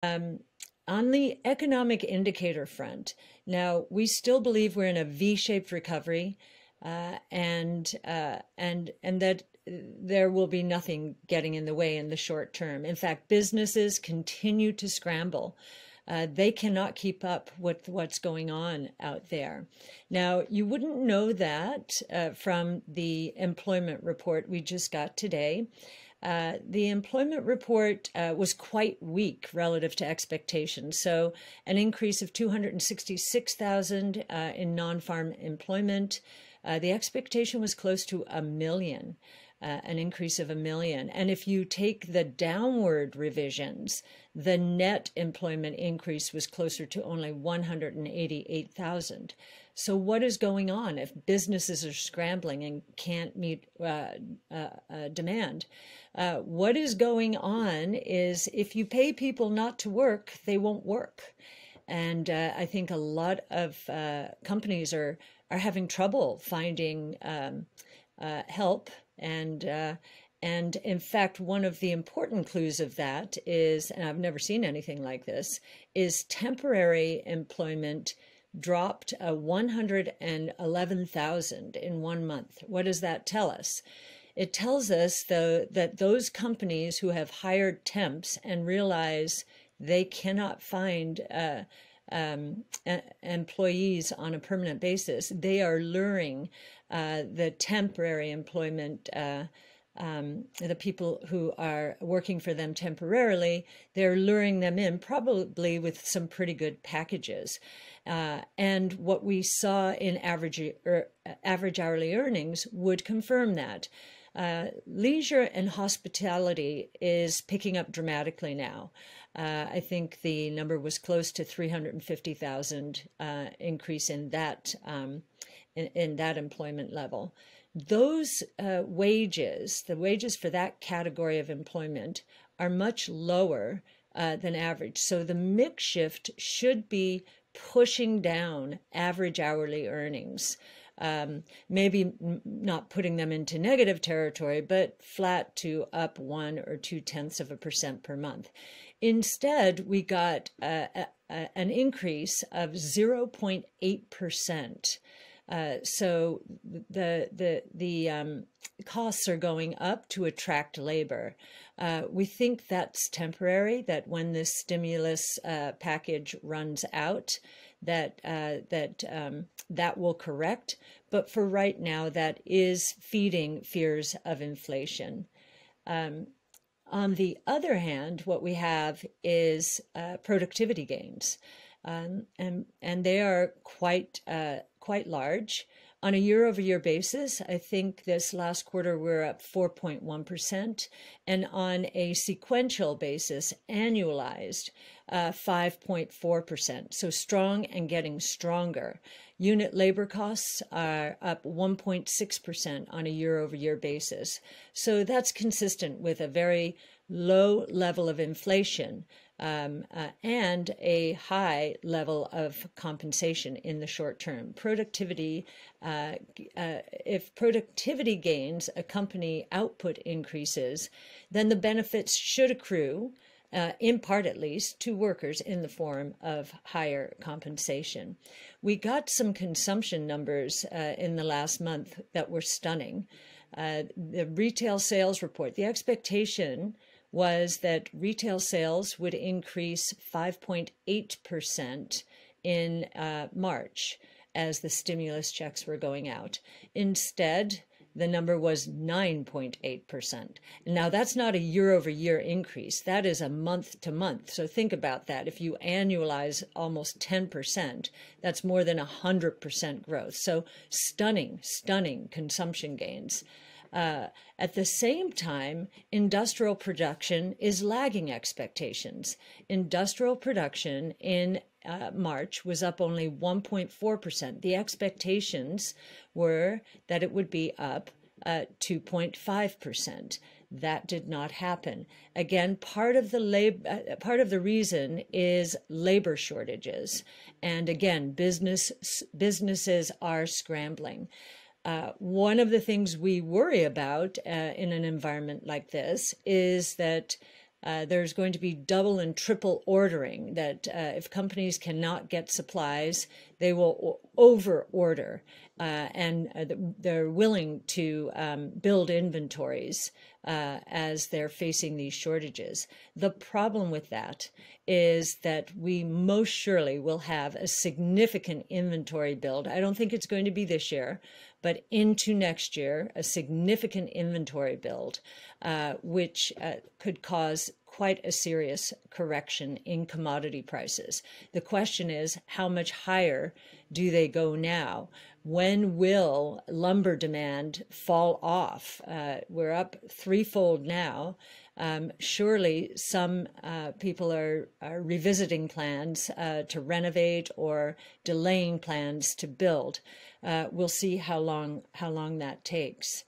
Um, on the economic indicator front, now we still believe we're in a V-shaped recovery, and that there will be nothing getting in the way in the short term. In fact, businesses continue to scramble. They cannot keep up with what's going on out there. Now, you wouldn't know that from the employment report we just got today. The employment report was quite weak relative to expectations. So an increase of 266,000 in non-farm employment. The expectation was close to a million, an increase of a million. And if you take the downward revisions, the net employment increase was closer to only 188,000. So what is going on if businesses are scrambling and can't meet demand? What is going on is if you pay people not to work, they won't work. And I think a lot of companies are having trouble finding help. And in fact, one of the important clues of that is, and I've never seen anything like this, is temporary employment dropped 111,000 in 1 month. What does that tell us? It tells us, though, that those companies who have hired temps and realize they cannot find employees on a permanent basis, they are luring the temporary employment, the people who are working for them temporarily, they're luring them in probably with some pretty good packages. And what we saw in average hourly earnings would confirm that. Leisure and hospitality is picking up dramatically now. I think the number was close to 350,000 increase in that employment level. Those wages, the wages for that category of employment, are much lower than average. So the mix shift should be pushing down average hourly earnings. Maybe not putting them into negative territory, but flat to up 1 or 0.2% per month. Instead, we got an increase of 0.8%. So the costs are going up to attract labor. We think that's temporary, that when this stimulus package runs out, that will correct. But for right now, that is feeding fears of inflation. On the other hand, what we have is productivity gains, and they are quite large. On a year-over-year basis, I think this last quarter we're up 4.1%, and on a sequential basis, annualized, 5.4%. So strong and getting stronger. Unit labor costs are up 1.6% on a year-over-year basis. So that's consistent with a very low level of inflation and a high level of compensation in the short term. Productivity, if productivity gains accompany output increases, then the benefits should accrue, in part at least, to workers in the form of higher compensation. We got some consumption numbers in the last month that were stunning. The retail sales report, the expectation was that retail sales would increase 5.8% in March as the stimulus checks were going out. Instead, the number was 9.8%. Now, that's not a year-over-year increase. That is a month-to-month. So think about that. If you annualize almost 10%, that's more than 100% growth. So stunning, stunning consumption gains. At the same time, industrial production is lagging expectations. Industrial production in March was up only 1.4%. The expectations were that it would be up 2.5%. That did not happen. Again, part of the reason is labor shortages, and again, businesses are scrambling. One of the things we worry about in an environment like this is that There's going to be double and triple ordering, that if companies cannot get supplies, they will over order, and they're willing to build inventories as they're facing these shortages. The problem with that is that we most surely will have a significant inventory build. I don't think it's going to be this year, but into next year, a significant inventory build, which could cause quite a serious correction in commodity prices. The question is, how much higher do they go now? When will lumber demand fall off? We're up threefold now. Surely some people are revisiting plans to renovate or delaying plans to build. We'll see how long that takes.